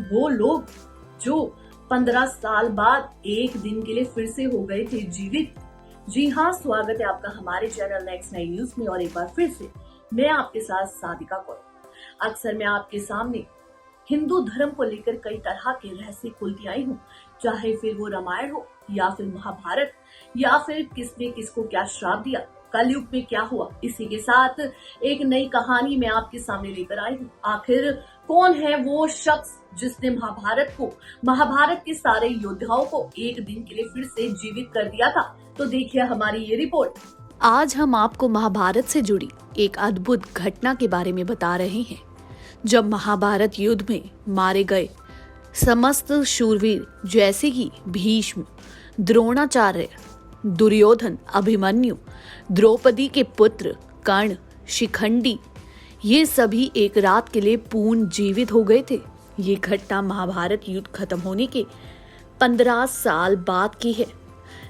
वो लोग जो 15 साल बाद एक दिन के लिए फिर से हो गए थे जीवित। जी हाँ, स्वागत है आपका हमारे चैनल नेक्स्ट नई न्यूज में और एक बार फिर से मैं आपके साथ सादिका कौर। अक्सर मैं आपके सामने हिंदू धर्म को लेकर कई तरह के रहस्य खोलती आई हूँ, चाहे फिर वो रामायण हो या फिर महाभारत या फिर किसने किसको क्या श्राप दिया, कलयुग में क्या हुआ। इसी के साथ एक नई कहानी मैं आपके सामने लेकर आई हूँ। आखिर कौन है वो शख्स जिसने महाभारत के सारे योद्धाओं को एक दिन के लिए फिर से जीवित कर दिया था? तो देखिए हमारी ये रिपोर्ट। आज हम आपको महाभारत से जुड़ी एक अद्भुत घटना के बारे में बता रहे हैं। जब महाभारत युद्ध में मारे गए समस्त शूरवीर जैसे कि भीष्म, द्रोणाचार्य, दुर्योधन, अभिमन्यु, द्रौपदी के पुत्र कर्ण, शिखंडी, ये सभी एक रात के लिए पूर्ण जीवित हो गए थे। ये घटना महाभारत युद्ध खत्म होने के 15 साल बाद की है।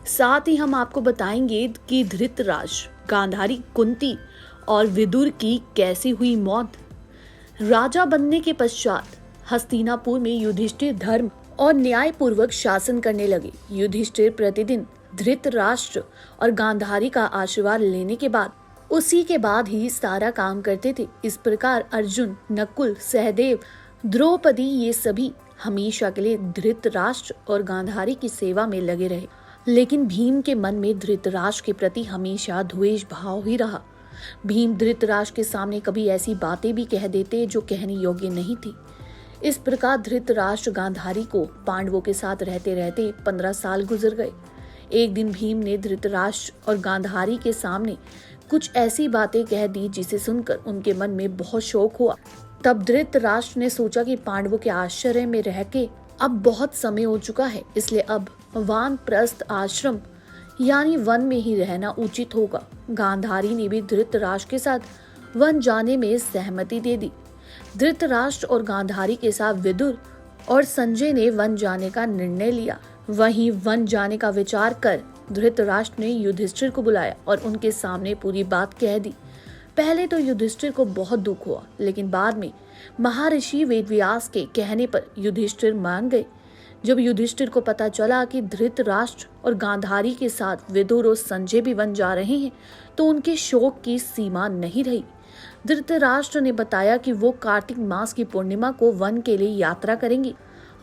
साथ ही हम आपको बताएंगे कि धृतराष्ट्र, गांधारी, कुंती और विदुर की कैसी हुई मौत। राजा बनने के पश्चात हस्तिनापुर में युधिष्ठिर धर्म और न्याय पूर्वक शासन करने लगे। युधिष्ठिर प्रतिदिन धृतराष्ट्र और गांधारी का आशीर्वाद लेने के बाद उसी के बाद ही सारा काम करते थे। इस प्रकार अर्जुन, नकुल, सहदेव, द्रौपदी ये सभी हमेशा के लिए धृतराष्ट्र और गांधारी की सेवा में लगे रहे। लेकिन भीम के मन में धृतराष्ट्र के प्रति हमेशा द्वेष भाव ही रहा। भीम धृतराष्ट्र के सामने कभी ऐसी बातें भी कह देते जो कहने योग्य नहीं थी। इस प्रकार धृतराष्ट्र गांधारी को पांडवों के साथ रहते रहते 15 साल गुजर गए। एक दिन भीम ने धृतराष्ट्र और गांधारी के सामने कुछ ऐसी बातें कह दी जिसे सुनकर उनके मन में बहुत शोक हुआ। तब धृतराष्ट्र ने सोचा कि पांडवों के आश्रय में रह के अब बहुत समय हो चुका है, इसलिए अब वानप्रस्थ आश्रम यानी वन में ही रहना उचित होगा। गांधारी ने भी धृतराष्ट्र के साथ वन जाने में सहमति दे दी। धृतराष्ट्र और गांधारी के साथ विदुर और संजय ने वन जाने का निर्णय लिया। वहीं वन जाने का विचार कर धृतराष्ट्र ने युधिष्ठिर को बुलाया और उनके सामने पूरी बात कह दी। पहले तो युधिष्ठिर को बहुत दुख हुआ, लेकिन बाद में महर्षि वेदव्यास के कहने पर युधिष्ठिर मान गए। जब युधिष्ठिर को पता चला कि धृतराष्ट्र और गांधारी के साथ विदुर और संजय भी वन जा रहे हैं, तो उनके शोक की सीमा नहीं रही। धृतराष्ट्र ने बताया कि वो कार्तिक मास की पूर्णिमा को वन के लिए यात्रा करेंगे।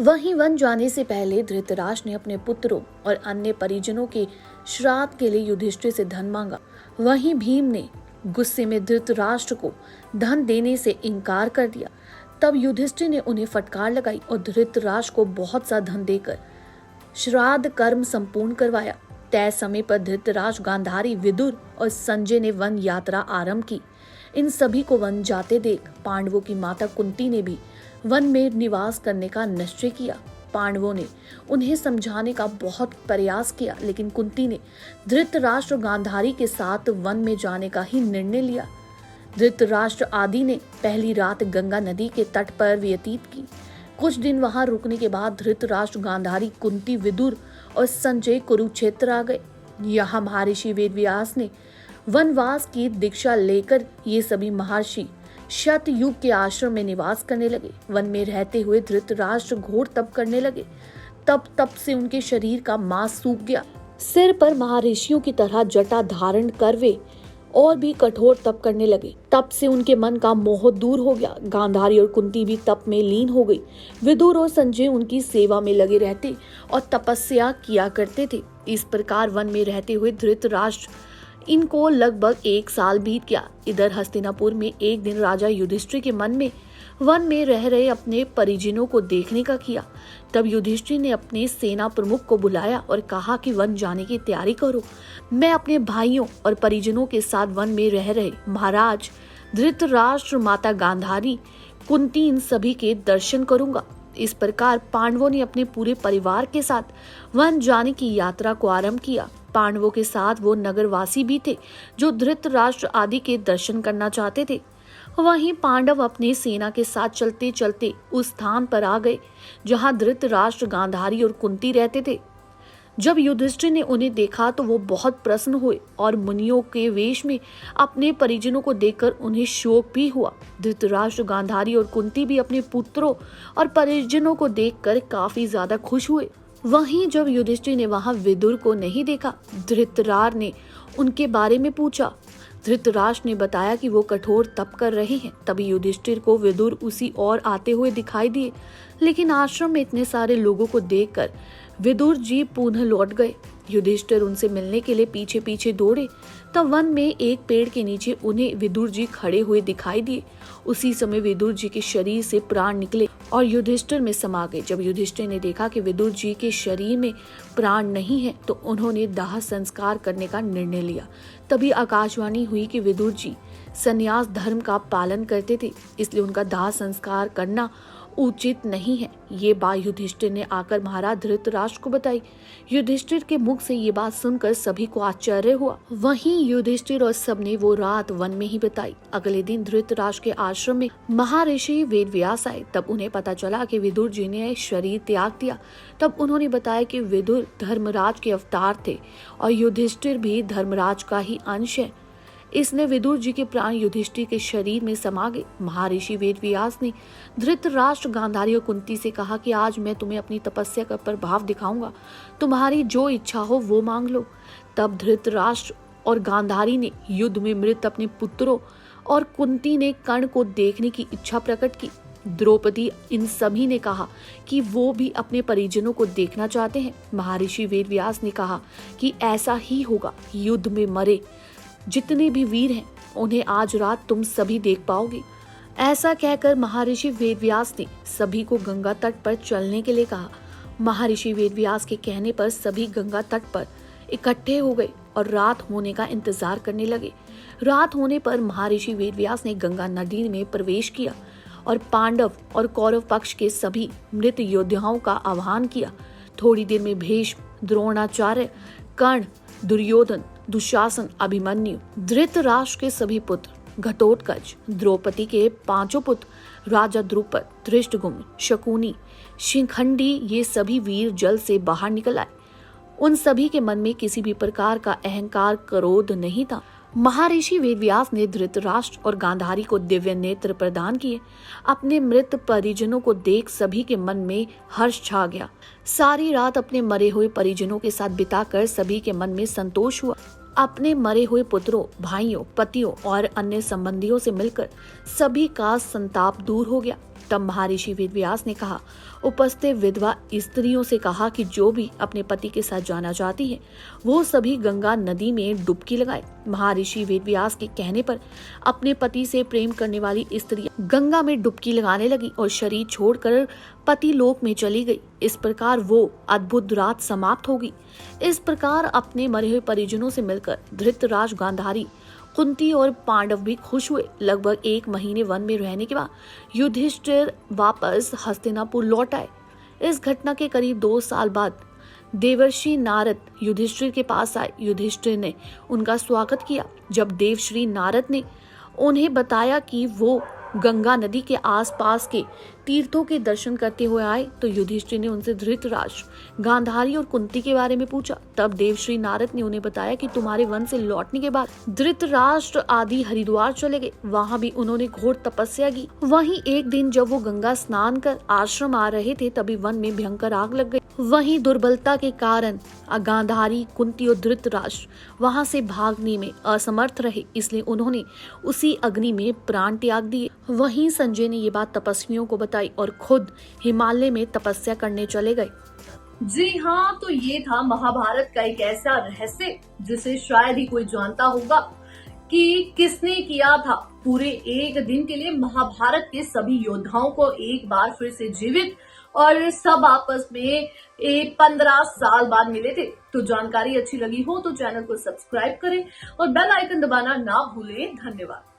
वहीं वन जाने से पहले धृतराष्ट्र ने अपने पुत्रों और अन्य परिजनों के श्राद्ध के लिए युधिष्ठिर से धन मांगा। वहीं भीम ने गुस्से में धृतराष्ट्र को धन देने से इनकार कर दिया। तब युधिष्ठिर ने उन्हें फटकार लगाई और धृतराष्ट्र को बहुत सा धन देकर श्राद्ध कर्म संपूर्ण करवाया। तय समय पर धृतराष्ट्र, गांधारी, विदुर और संजय ने वन यात्रा आरंभ की। इन सभी को वन जाते देख पांडवों की माता कुंती ने भी वन में निवास करने का निश्चय किया। पांडवों ने उन्हें समझाने का बहुत प्रयास किया, लेकिन कुंती ने धृतराष्ट्र और गांधारी के साथ वन में जाने का ही निर्णय लिया। धृतराष्ट्र आदि ने पहली रात गंगा नदी के तट पर व्यतीत की। कुछ दिन वहां रुकने के बाद धृतराष्ट्र, गांधारी, कुंती, विदुर और संजय कुरुक्षेत्र आ गए। यहाँ महर्षि वेदव्यास ने वनवास की दीक्षा लेकर ये सभी महर्षि शतयुग के आश्रम में निवास करने लगे। वन में रहते हुए धृतराष्ट्र घोर तप करने लगे। तप से उनके शरीर का मांस सूख गया। सिर पर महर्षियों की तरह जटा धारण कर वे और भी कठोर तप करने लगे। तप से उनके मन का मोह दूर हो गया। गांधारी और कुंती भी तप में लीन हो गई। विदुर और संजय उनकी सेवा में लगे रहते और तपस्या किया करते थे। इस प्रकार वन में रहते हुए धृतराष्ट्र इनको लगभग 1 साल बीत गया। इधर हस्तिनापुर में एक दिन राजा युधिष्ठिर के मन में वन में रह रहे अपने परिजनों को देखने का किया। तब युधिष्ठिर ने अपने सेना प्रमुख को बुलाया और कहा कि वन जाने की तैयारी करो। मैं अपने भाइयों और परिजनों के साथ वन में रह रहे महाराज धृतराष्ट्र, माता गांधारी, कुंती, इन सभी के दर्शन करूंगा। इस प्रकार पांडवों ने अपने पूरे परिवार के साथ वन जाने की यात्रा को आरंभ किया। पांडवों के साथ वो नगरवासी भी थे जो धृतराष्ट्र आदि के दर्शन करना चाहते थे। वहीं पांडव अपनी सेना के साथ चलते चलते उस स्थान पर आ गए जहां धृतराष्ट्र, गांधारी और कुंती रहते थे। जब युधिष्ठिर ने उन्हें देखा तो वो बहुत प्रसन्न हुए और मुनियों के वेश में अपने परिजनों को देखकर उन्हें शोक भी हुआ। धृतराष्ट्र, गांधारी और कुंती भी अपने पुत्रों और परिजनों को देखकर काफी ज्यादा खुश हुए। वहीं जब युधिष्ठिर ने वहां विदुर को नहीं देखा, धृतराष्ट्र ने उनके बारे में पूछा। धृतराष्ट्र ने बताया कि वो कठोर तप कर रहे हैं। तभी युधिष्ठिर को विदुर उसी ओर आते हुए दिखाई दिए, लेकिन आश्रम में इतने सारे लोगों को देखकर विदुर जी पुनः लौट गए। युधिष्ठिर उनसे मिलने के लिए पीछे पीछे दौड़े। तब वन में एक पेड़ के नीचे उन्हें विदुर जी खड़े हुए दिखाई दिए। उसी समय विदुर जी के शरीर से प्राण निकले और युधिष्ठिर में समा गए। जब युधिष्ठिर ने देखा कि विदुर जी के शरीर में प्राण नहीं है, तो उन्होंने दाह संस्कार करने का निर्णय लिया। तभी आकाशवाणी हुई कि विदुर जी संन्यास धर्म का पालन करते थे, इसलिए उनका दाह संस्कार करना उचित नहीं है। ये बात युधिष्ठिर ने आकर महाराज धृतराष्ट्र को बताई। युधिष्ठिर के मुख से ये बात सुनकर सभी को आश्चर्य हुआ। वहीं युधिष्ठिर और सबने वो रात वन में ही बिताई। अगले दिन धृतराष्ट्र के आश्रम में महर्षि वेदव्यास आए। तब उन्हें पता चला कि विदुर जी ने शरीर त्याग दिया। तब उन्होंने बताया कि विदुर धर्मराज के अवतार थे और युधिष्ठिर भी धर्मराज का ही अंश है। इसने विदुर जी के प्राण युधिष्ठिर के शरीर में समा गए। महर्षि वेदव्यास ने धृतराष्ट्र, गांधारी और कुंती से कहा कि आज मैं तुम्हें अपनी तपस्या का प्रभाव दिखाऊंगा, तुम्हारी जो इच्छा हो वो मांग लो। तब धृतराष्ट्र और गांधारी ने युद्ध में मृत अपने पुत्रों और कुंती ने कर्ण को देखने की इच्छा प्रकट की। द्रौपदी, इन सभी ने कहा कि वो भी अपने परिजनों को देखना चाहते हैं। महर्षि वेदव्यास ने कहा कि ऐसा ही होगा। युद्ध में मरे जितने भी वीर हैं, उन्हें आज रात तुम सभी देख पाओगे। ऐसा कहकर महर्षि वेदव्यास ने सभी को गंगा तट पर चलने के लिए कहा। महर्षि वेदव्यास के कहने पर सभी गंगा तट पर इकट्ठे हो गए और रात होने का इंतजार करने लगे। रात होने पर महर्षि वेदव्यास ने गंगा नदी में प्रवेश किया और पांडव और कौरव पक्ष के सभी मृत योद्धाओं का आह्वान किया। थोड़ी देर में भीष्म, द्रोणाचार्य, कर्ण, दुर्योधन, दुशासन, अभिमन्यु, धृतराष्ट्र के सभी पुत्र, घटोत्कच, द्रौपदी के 5 पुत्र, राजा द्रुपद, धृष्टद्युम्न, शकुनी, शिखंडी, ये सभी वीर जल से बाहर निकल आए। उन सभी के मन में किसी भी प्रकार का अहंकार, क्रोध नहीं था। महर्षि वेदव्यास ने धृतराष्ट्र और गांधारी को दिव्य नेत्र प्रदान किए। अपने मृत परिजनों को देख सभी के मन में हर्ष छा गया। सारी रात अपने मरे हुए परिजनों के साथ बिताकर सभी के मन में संतोष हुआ। अपने मरे हुए पुत्रों, भाइयों, पतियों और अन्य संबंधियों से मिलकर सभी का संताप दूर हो गया। तब महर्षि वेदव्यास ने कहा, उपस्थित विधवा स्त्रियों से कहा कि जो भी अपने पति के साथ जाना चाहती हैं, वो सभी गंगा नदी में डुबकी लगाए। महर्षि वेदव्यास के कहने पर अपने पति से प्रेम करने वाली स्त्रियां गंगा में डुबकी लगाने लगी और शरीर छोड़कर पति लोक में चली गई। इस प्रकार वो अद्भुत रात समाप्त होगी। इस प्रकार अपने मरे हुए परिजनों से मिलकर धृतराष्ट्र, गांधारी, कुंती और पांडव भी खुश हुए। लगभग 1 महीने वन में रहने के बाद युधिष्ठिर वापस हस्तिनापुर लौट आए। इस घटना के करीब 2 साल बाद देवर्षि नारद युधिष्ठिर के पास आए। युधिष्ठिर ने उनका स्वागत किया। जब देवर्षि नारद ने उन्हें बताया कि वो गंगा नदी के आसपास के तीर्थों के दर्शन करते हुए आए, तो युधिष्ठिर ने उनसे धृतराष्ट्र, गांधारी और कुंती के बारे में पूछा। तब देवर्षि नारद ने उन्हें बताया कि तुम्हारे वन से लौटने के बाद धृतराष्ट्र आदि हरिद्वार चले गए। वहां भी उन्होंने घोर तपस्या की। वहीं एक दिन जब वो गंगा स्नान कर आश्रम आ रहे थे, तभी वन में भयंकर आग लग गई। वहीं दुर्बलता के कारण गांधारी, कुंती और धृतराष्ट्र वहां से भागने में असमर्थ रहे, इसलिए उन्होंने उसी अग्नि में प्राण त्याग दिए। वहीं संजय ने ये बात तपस्वियों को बताई और खुद हिमालय में तपस्या करने चले गए। जी हाँ, तो ये था महाभारत का एक ऐसा रहस्य जिसे शायद ही कोई जानता होगा कि किसने किया था। पूरे एक दिन के लिए महाभारत के सभी योद्धाओं को एक बार फिर से जीवित और सब आपस में 15 साल बाद मिले थे। तो जानकारी अच्छी लगी हो तो चैनल को सब्सक्राइब करें और बेल आइकन दबाना ना भूलें। धन्यवाद।